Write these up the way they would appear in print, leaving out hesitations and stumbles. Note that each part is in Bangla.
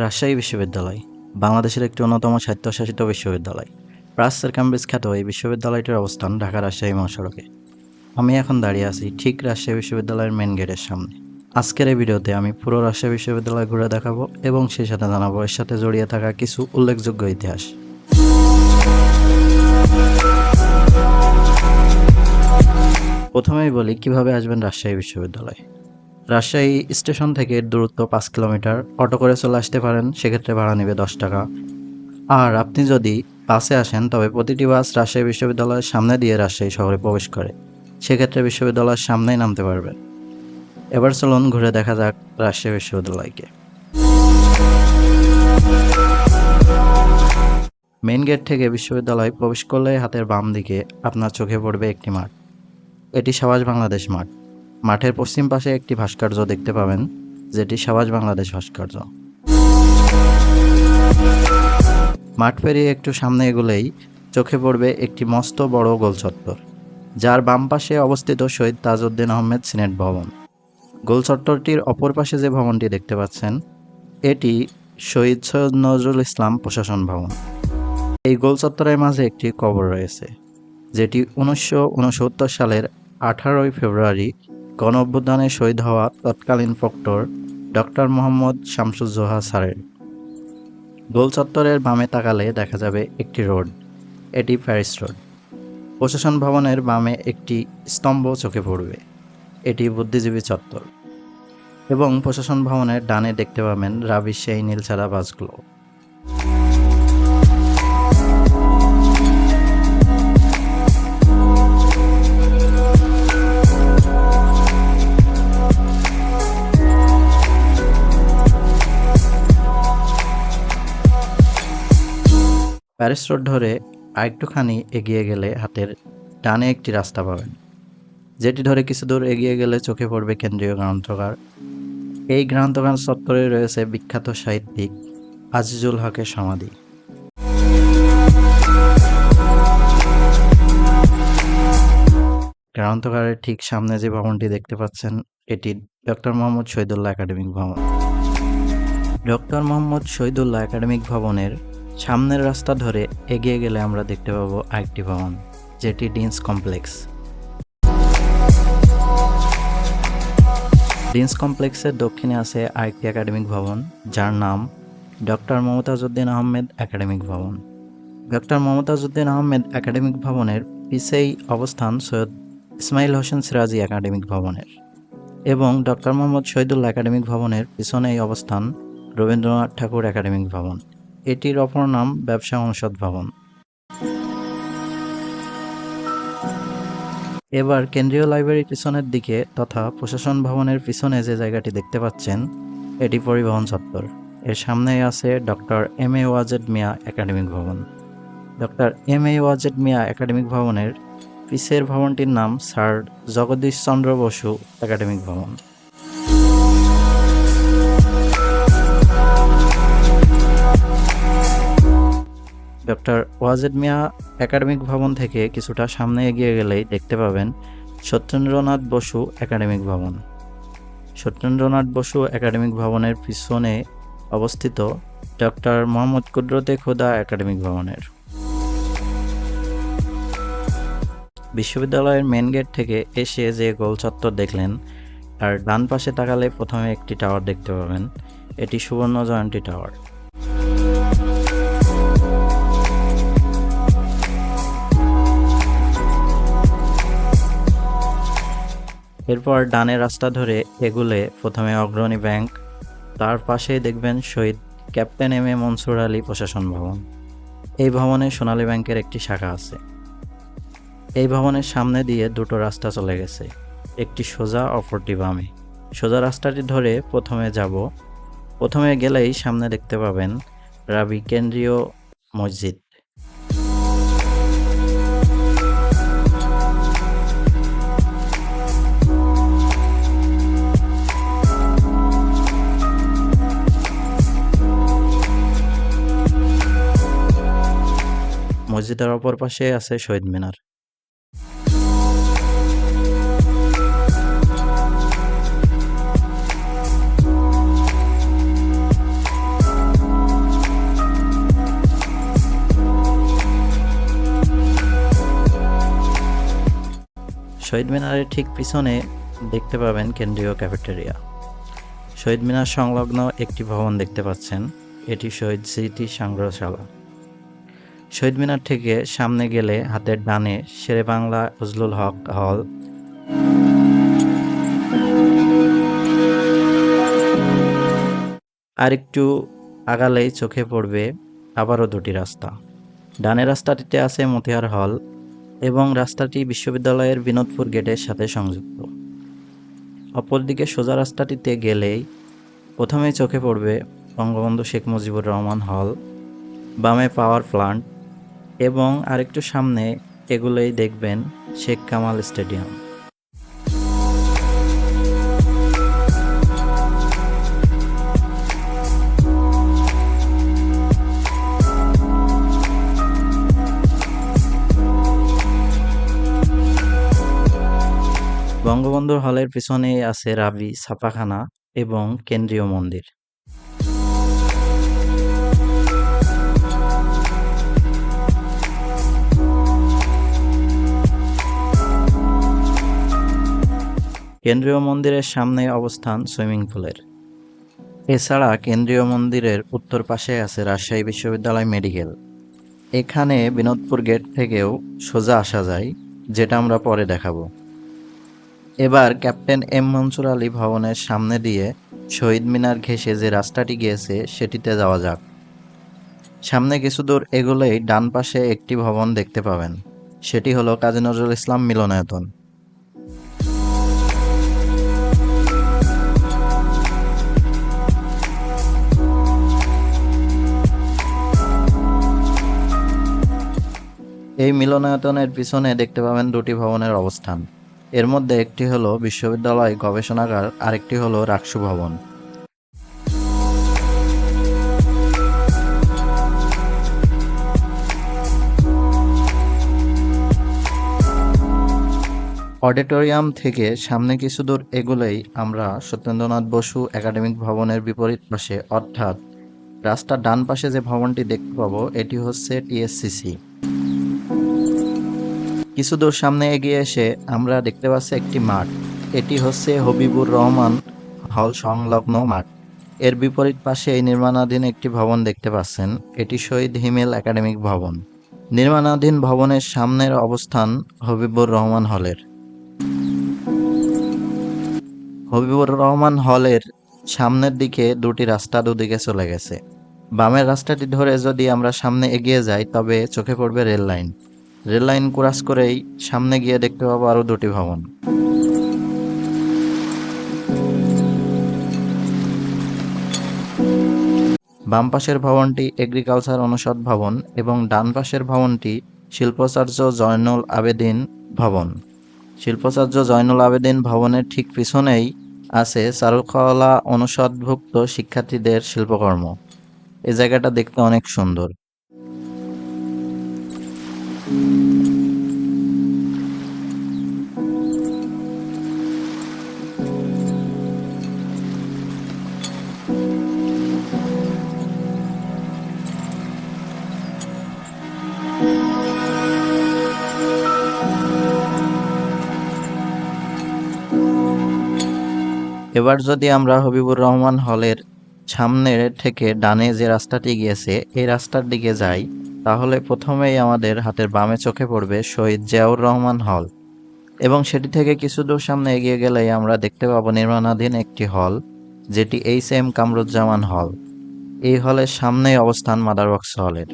রাজশাহী বিশ্ববিদ্যালয় বাংলাদেশের একটি অন্যতম স্বায়ত্তশাসিত বিশ্ববিদ্যালয়। প্রাচ্যের ক্যামব্রিজ খ্যাত এই বিশ্ববিদ্যালয়টির অবস্থান ঢাকা রাজশাহী মহাসড়কে। আমি এখন দাঁড়িয়ে আছি ঠিক রাজশাহী বিশ্ববিদ্যালয়ের মেন গেটের সামনে। আজকের এই ভিডিওতে আমি পুরো রাজশাহী বিশ্ববিদ্যালয় ঘুরে দেখাবো এবং সেই সাথে জানাবো এর সাথে জড়িয়ে থাকা কিছু উল্লেখযোগ্য ইতিহাস। প্রথমেই বলি কিভাবে আসবেন রাজশাহী বিশ্ববিদ্যালয়। রাজশাহী স্টেশন থেকে দূরত্ব 5 কিলোমিটার। অটো করে চলে আসতে পারেন, সেক্ষেত্রে ভাড়া নেবে 10 টাকা। আর আপনি যদি বাসে আসেন তবে প্রতিটি বাস রাজশাহী বিশ্ববিদ্যালয়ের সামনে দিয়ে রাজশাহী শহরে প্রবেশ করে, সেক্ষেত্রে বিশ্ববিদ্যালয়ের সামনেই নামতে পারবেন। এবার চলুন ঘুরে দেখা যাক রাজশাহী বিশ্ববিদ্যালয়কে। মেইন গেট থেকে বিশ্ববিদ্যালয় প্রবেশ করলে হাতের বাম দিকে আপনার চোখে পড়বে একটি মাঠ। এটি সাবাস বাংলাদেশ মাঠ। মাঠের পশ্চিম পাশে একটি ভাস্কর্য দেখতে পাবেন, যেটি সাবাস বাংলাদেশ ভাস্কর্য। মাঠ পেরিয়ে একটু সামনে এগুলেই চোখে পড়বে একটি মস্ত বড় গোল চত্বর, যার বাম পাশে অবস্থিত শহীদ তাজউদ্দিন আহমেদ সিনেট ভবন। গোল চত্বরটির অপর পাশে যে ভবনটি দেখতে পাচ্ছেন, এটি শহীদ সৈয়দ নজরুল ইসলাম প্রশাসন ভবন। এই গোল চত্বরের মাঝে একটি কবর রয়েছে, যেটি 1969 সালের 18 ফেব্রুয়ারি গণ অভ্যুত্থানে শহীদ হওয়া তৎকালীন প্রক্টর ডক্টর মোহাম্মদ শামসুজ্জোহা স্যারের। গোল চত্বরের বামে তাকালে দেখা যাবে একটি রোড, এটি প্যারিস রোড। প্রশাসন ভবনের বামে একটি স্তম্ভ চোখে পড়বে, এটি বুদ্ধিজীবী চত্বর। এবং প্রশাসন ভবনের ডানে দেখতে পাবেন রাবির সেই নীলছাড়া বাসগুলো। প্যারিস রোড ধরে আরেকটুখানি এগিয়ে গেলে হাতের ডানে একটি রাস্তা পাবেন, যেটি ধরে কিছু দূর এগিয়ে গেলে চোখে পড়বে কেন্দ্রীয় গ্রন্থাগার। এই গ্রন্থাগার চত্বরে রয়েছে বিখ্যাত সাহিত্যিক আজিজুল হকের সমাধি। গ্রন্থাগারের ঠিক সামনে যে ভবনটি দেখতে পাচ্ছেন, এটি ডক্টর মোহাম্মদ শহীদুল্লাহ একাডেমিক ভবন। ডক্টর মোহাম্মদ শহীদুল্লাহ একাডেমিক ভবনের সামনের রাস্তা ধরে এগিয়ে গেলে আমরা দেখতে পাবো আরেকটি ভবন, যেটি ডিনস কমপ্লেক্স। ডিনস কমপ্লেক্সের দক্ষিণে আছে আরেকটি একাডেমিক ভবন, যার নাম ডক্টর মমতাজউদ্দিন আহমেদ একাডেমিক ভবন। ডক্টর মমতাজউদ্দিন আহমেদ একাডেমিক ভবনের পিছেই অবস্থান সৈয়দ ইসমাইল হোসেন সিরাজি একাডেমিক ভবনের, এবং ডক্টর মোহাম্মদ শহীদুল্লাহ একাডেমিক ভবনের পিছনেই অবস্থান রবীন্দ্রনাথ ঠাকুর একাডেমিক ভবন। এটির অপর নাম ব্যবসা অনুষদ ভবন। এবার কেন্দ্রীয় লাইব্রেরির পিছনের দিকে তথা প্রশাসন ভবনের পিছনে যে জায়গাটি দেখতে পাচ্ছেন, এটি পরিবহন চত্বর। এর সামনেই আছে doctor M A Wazed Miah academic ভবন। Doctor M A Wazed Miah academic ভবনের পিছের ভবনটির নাম স্যার জগদীশ চন্দ্র বসু একাডেমিক ভবন। ডক্টর ওয়াজেদ মিয়া একাডেমিক ভবন থেকে কিছুটা সামনে এগিয়ে গেলেই দেখতে পাবেন সত্যেন্দ্রনাথ বসু একাডেমিক ভবন। সত্যেন্দ্রনাথ বসু একাডেমিক ভবনের পিছনে অবস্থিত ডক্টর মোহাম্মদ কুদরতে খোদা একাডেমিক ভবনের। বিশ্ববিদ্যালয়ের মেন গেট থেকে এসে যে গোল চত্বর দেখলেন, আর ডান পাশে তাকালে প্রথমে একটি টাওয়ার দেখতে পাবেন, এটি সুবর্ণ জয়ন্তী টাওয়ার। এরপর ডানে রাস্তা ধরে এগুলে প্রথমে অগ্রণী ব্যাংক, তার পাশেই দেখবেন শহীদ captain M A Mansur Ali প্রশাসন ভবন। এই ভবনে সোনালী ব্যাংকের একটি শাখা আছে। এই ভবনের সামনে দিয়ে দুটো রাস্তা চলে গেছে, একটি সোজা, অপরটি বামে। সোজা রাস্তাটি ধরে প্রথমে গেলেই সামনে দেখতে পাবেন রাবি কেন্দ্রীয় মসজিদ। মসজিদের অপর পাশে আছে শহীদ মিনার। শহীদ মিনারের ঠিক পিছনে দেখতে পাবেন কেন্দ্রীয় ক্যাফেটেরিয়া। শহীদ মিনার সংলগ্ন একটি ভবন দেখতে পাচ্ছেন, এটি শহীদ স্মৃতি সংগ্রহশালা। শহীদ মিনার থেকে সামনে গেলে হাতের ডানে শেরেবাংলা ফজলুল হক হল, আরেকটু আগালেই চোখে পড়বে আবারও দুটি রাস্তা। ডানে রাস্তাটিতে আছে মতিহার হল এবং রাস্তাটি বিশ্ববিদ্যালয়ের বিনোদপুর গেটের সাথে সংযুক্ত। অপরদিকে সোজা রাস্তাটিতে গেলেই প্রথমেই চোখে পড়বে বঙ্গবন্ধু শেখ মুজিবুর রহমান হল, বামে পাওয়ার প্লান্ট এবং আরেকটু সামনে এগুলোই দেখবেন শেখ কামাল স্টেডিয়াম। বঙ্গবন্ধু হলের পিছনেই আছে রাবি ছাপাখানা এবং কেন্দ্রীয় মন্দির। কেন্দ্রীয় মন্দিরের সামনে অবস্থান সুইমিং পুলের। এছাড়া কেন্দ্রীয় মন্দিরের উত্তর পাশে আছে রাজশাহী বিশ্ববিদ্যালয় মেডিকেল। এখানে বিনোদপুর গেট থেকেও সোজা আসা যায়, যেটা আমরা পরে দেখাবো। এবার ক্যাপ্টেন এম মনসুর আলী ভবনের সামনে দিয়ে শহীদ মিনার ঘেঁষে যে রাস্তাটি গিয়েছে সেটিতে যাওয়া যাক। সামনে কিছু দূর এগোলেই ডান পাশে একটি ভবন দেখতে পাবেন, সেটি হলো কাজী নজরুল ইসলাম মিলনায়তন। এই মিলনায়তনের পিছনে দেখতে পাবেন দুটি ভবনের অবস্থান। এর মধ্যে একটি হলো বিশ্ববিদ্যালয় গবেষণাগার, আরেকটি হলো রাকসু ভবন। অডিটোরিয়াম থেকে সামনে কিছু দূর এগোলেই আমরা সত্যেন্দ্রনাথ বসু একাডেমিক ভবনের বিপরীত পাশে, অর্থাৎ রাস্তার ডান পাশে যে ভবনটি দেখতে পাবো এটি হচ্ছে টিএসসিসি। কিছু দূর সামনে এগিয়ে এসে আমরা দেখতে পাচ্ছি একটি মাঠ, এটি হচ্ছে হবিবুর রহমান হল সংলগ্ন মাঠ। এর বিপরীত পাশে এই নির্মাণাধীন একটি ভবন দেখতে পাচ্ছেন, এটি শহীদ হিমেল একাডেমিক ভবন। নির্মাণাধীন ভবনের সামনের অবস্থান হবিবুর রহমান হলের। হবিবুর রহমান হলের সামনের দিকে দুটি রাস্তা দুদিকে চলে গেছে। বামের রাস্তাটি ধরে যদি আমরা সামনে এগিয়ে যাই তবে চোখে পড়বে rail line. Rail line cross করেই সামনে গিয়ে দেখতে পাবো আরো দুটি ভবন। বাম পাশের ভবনটি এগ্রিকালচার অনুষদ ভবন এবং ডান পাশের ভবনটি শিল্পাচার্য জয়নুল আবেদিন ভবন। শিল্পাচার্য জয়নুল আবেদিন ভবনের ঠিক পিছনেই আছে চারুকলা অনুষদভুক্ত শিক্ষার্থীদের শিল্পকর্ম। এই জায়গাটা দেখতে অনেক সুন্দর। এবার যদি আমরা হবিবুর রহমান হলের সামনে থেকে ডানে যে রাস্তাটি গিয়েছে এই রাস্তার দিকে যাই, তাহলে প্রথমেই আমাদের হাতের বামে চোখে পড়বে শহীদ জিয়াউর রহমান হল এবং সেটি থেকে কিছু দূর সামনে এগিয়ে গেলেই আমরা দেখতে পাবো নির্মাণাধীন একটি হল, যেটি এইচ.এম. কামরুজ্জামান হল। এই হলের সামনেই অবস্থান মাদারবক্স হলের।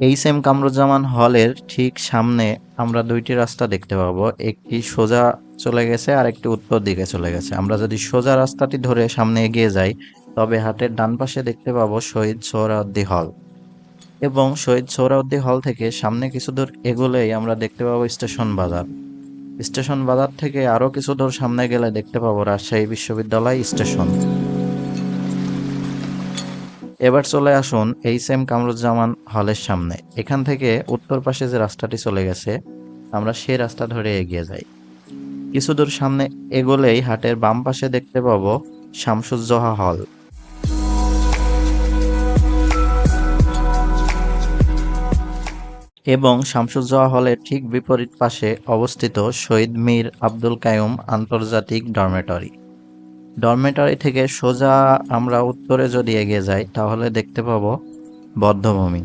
এইচ.এম. কামরুজ্জামান হলের ঠিক সামনে আমরা দুইটি রাস্তা দেখতে পাবো, একটি সোজা চলে গেছে আর একটি উত্তর দিকে চলে গেছে। আমরা যদি সোজা রাস্তাটি ধরে সামনে এগিয়ে যাই তবে হাতের ডান পাশে দেখতে পাবো শহীদ সোহরাওয়ার্দী হল এবং শহীদ সোহরাওয়ার্দী হল থেকে সামনে কিছু দূর এগোলেই আমরা দেখতে পাবো স্টেশন বাজার। স্টেশন বাজার থেকে আরো কিছু দূর সামনে গেলে দেখতে পাবো রাজশাহী বিশ্ববিদ্যালয় স্টেশন। এবার চলে আসুন এইচ.এম. কামরুজ্জামান হলের সামনে। এখান থেকে উত্তর পাশে যে রাস্তাটি চলে গেছে আমরা সেই রাস্তা ধরে এগিয়ে যাই। কিছু দূর সামনে এগোলেই হাটের বাম পাশে দেখতে পাবো শামসুজ্জোহা হল। এবং শামসুজ্জোহা হলের ঠিক বিপরীত পাশে অবস্থিত শহীদ মীর আব্দুল কাইয়ুম আন্তর্জাতিক ডরমেটরি। ডরমেটরি থেকে সোজা আমরা উত্তরে যদি এগিয়ে যাই তাহলে দেখতে পাবো বধ্যভূমি।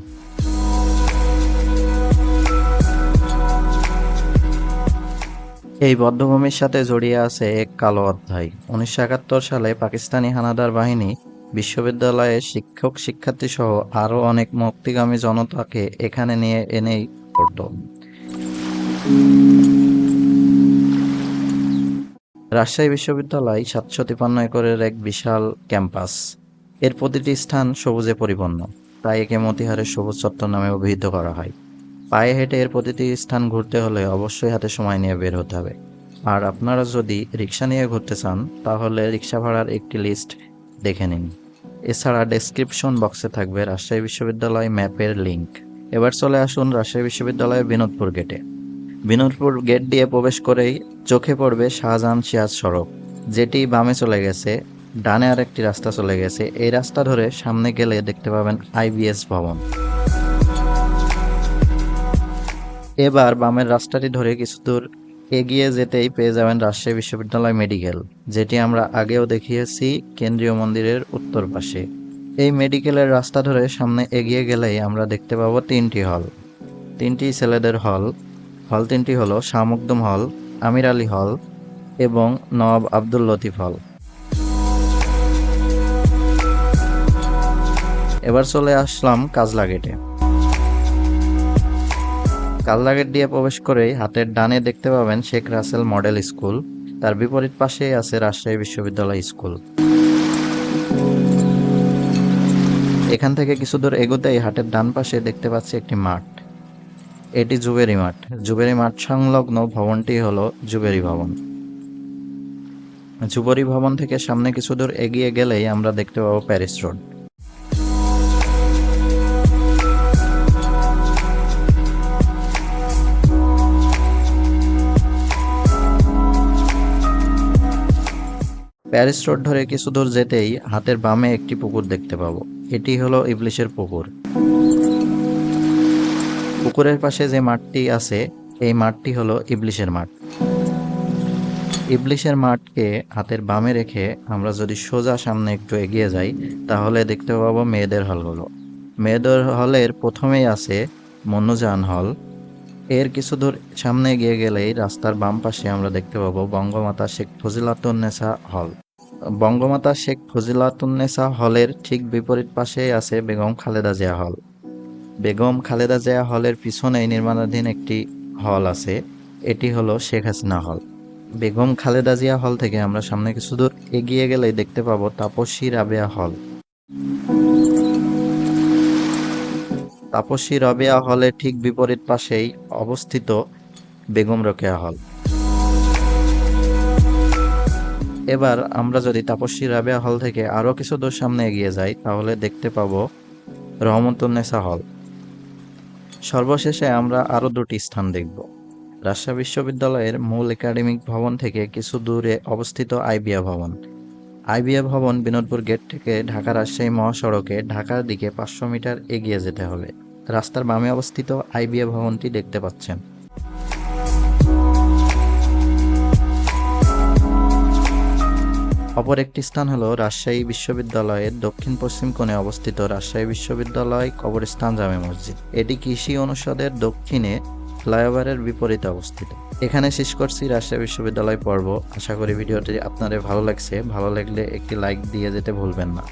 এই বধ্যভূমির সাথে জড়িয়ে আছে এক কালো অধ্যায়। 1971 সালে পাকিস্তানি হানাদার বাহিনী বিশ্ববিদ্যালয়ের শিক্ষক শিক্ষার্থী সহ আরও অনেক মুক্তিগামী জনতাকে এখানে নিয়ে এনেই করত। রাজশাহী বিশ্ববিদ্যালয় 753 একরের এক বিশাল ক্যাম্পাস। এর প্রতিটি স্থান সবুজে পরিপূর্ণ, তাই একে মতিহারের সবুজ চত্বর নামে অভিহিত করা হয়। পায়ে হেঁটে এর প্রতিটি স্থান ঘুরতে হলে অবশ্যই হাতে সময় নিয়ে বের হতে হবে। আর আপনারা যদি রিক্সা নিয়ে ঘুরতে চান তাহলে রিক্সা ভাড়ার একটি লিস্ট দেখে নিন। এছাড়া ডেসক্রিপশন বক্সে থাকবে রাজশাহী বিশ্ববিদ্যালয় ম্যাপের লিঙ্ক। এবার চলে আসুন রাজশাহী বিশ্ববিদ্যালয়ের বিনোদপুর গেটে। বিনোদপুর গেট দিয়ে প্রবেশ করেই চোখে পড়বে শাহজাহান সিরাজ সড়ক, যেটি বামে চলে গেছে, ডানে আরেকটি রাস্তা চলে গেছে। এই রাস্তা ধরে সামনে গেলে দেখতে পাবেন আইবিএস ভবন। এবার বামের রাস্তাটি ধরে কিছু দূর এগিয়ে যেতেই পেয়ে যাবেন রাজশাহী বিশ্ববিদ্যালয় মেডিকেল, যেটি আমরা আগেও দেখিয়েছি কেন্দ্রীয় মন্দিরের উত্তর পাশে। এই মেডিকেলের রাস্তা ধরে সামনে এগিয়ে গেলেই আমরা দেখতে পাবো তিনটি হল, তিনটি ছেলেদের হল। হল তিনটি হলো শাহ মখদুম হল, আমির আলী হল এবং নওয়াব আব্দুল লতিফ হল। এবার চলে আসলাম কাজলা গেটে। কাজলা গেট দিয়ে প্রবেশ করেই হাতের ডানে দেখতে পাবেন শেখ রাসেল মডেল স্কুল, তার বিপরীত পাশেই আছে রাজশাহী বিশ্ববিদ্যালয় স্কুল। এখান থেকে কিছু দূর এগোতেই হাটের ডান পাশে দেখতে পাচ্ছি একটি মাঠ, এটি জুবেরি মাঠ। জুবেরি মাঠ সংলগ্ন ভবনটি হলো জুবেরি ভবন। জুবেরি ভবন থেকে সামনে কিছু দূর এগিয়ে গেলেই আমরা দেখতে পাবো প্যারিস রোড। প্যারিস রোড ধরে কিছু দূর যেতেই হাতের বামে একটি পুকুর দেখতে পাবো, এটি হলো ইবলিশের পুকুর। পুকুরের পাশে যে মাঠটি আছে এই মাঠটি হলো ইবলিশের মাঠ। ইবলিশের মাঠকে হাতের বামে রেখে আমরা যদি সোজা সামনে একটু এগিয়ে যাই তাহলে দেখতে পাবো মেয়েদের হলগুলো। মেয়েদের হলের প্রথমেই আছে মনুজাহান হল। এর কিছু দূর সামনে এগিয়ে গেলেই রাস্তার বাম পাশে আমরা দেখতে পাবো বঙ্গমাতা শেখ ফজিলাতুন্নেসা হল। বঙ্গমাতা শেখ ফজিলাতুন্নেসা হলের ঠিক বিপরীত পাশেই আছে বেগম খালেদা জিয়া হল। বেগম খালেদা জিয়া হলের পিছনেই নির্মাণাধীন একটি হল আছে, এটি হলো শেখ হাসিনা হল। বেগম খালেদা জিয়া হল থেকে আমরা সামনে কিছু দূর এগিয়ে গেলেই দেখতে পাবো তাপসী রাবেয়া হল। তাপসী রাবেয়া হলের ঠিক বিপরীত পাশেই অবস্থিত বেগম রোকেয়া হল। এবার আমরা যদি তাপসী রাবেয়া হল থেকে আরও কিছু দূর সামনে এগিয়ে যাই তাহলে দেখতে পাবো রহমতুন্নেসা হল। সর্বশেষে আমরা আরও দুটি স্থান দেখব। রাজশাহী বিশ্ববিদ্যালয়ের মূল একাডেমিক ভবন থেকে কিছু দূরে অবস্থিত আইবিএ ভবন। আইবিএ ভবন বিনোদপুর গেট থেকে ঢাকা রাজশাহী মহাসড়কে ঢাকার দিকে 500 মিটার এগিয়ে যেতে হবে। রাস্তার বামে অবস্থিত আইবিএ ভবনটি দেখতে পাচ্ছেন। অপর একটি স্থান হলো রাজশাহী বিশ্ববিদ্যালয়ের দক্ষিণ পশ্চিম কোণে অবস্থিত রাজশাহী বিশ্ববিদ্যালয় কবরস্থান জামে মসজিদ। এটি কৃষি অনুষদের দক্ষিণে ফ্লাইওভারের বিপরীতে অবস্থিত। এখানে শেষ করছি রাজশাহী বিশ্ববিদ্যালয় পর্ব। আশা করি ভিডিওটি আপনাদের ভালো লাগছে। ভালো লাগলে একটি লাইক দিয়ে যেতে ভুলবেন না।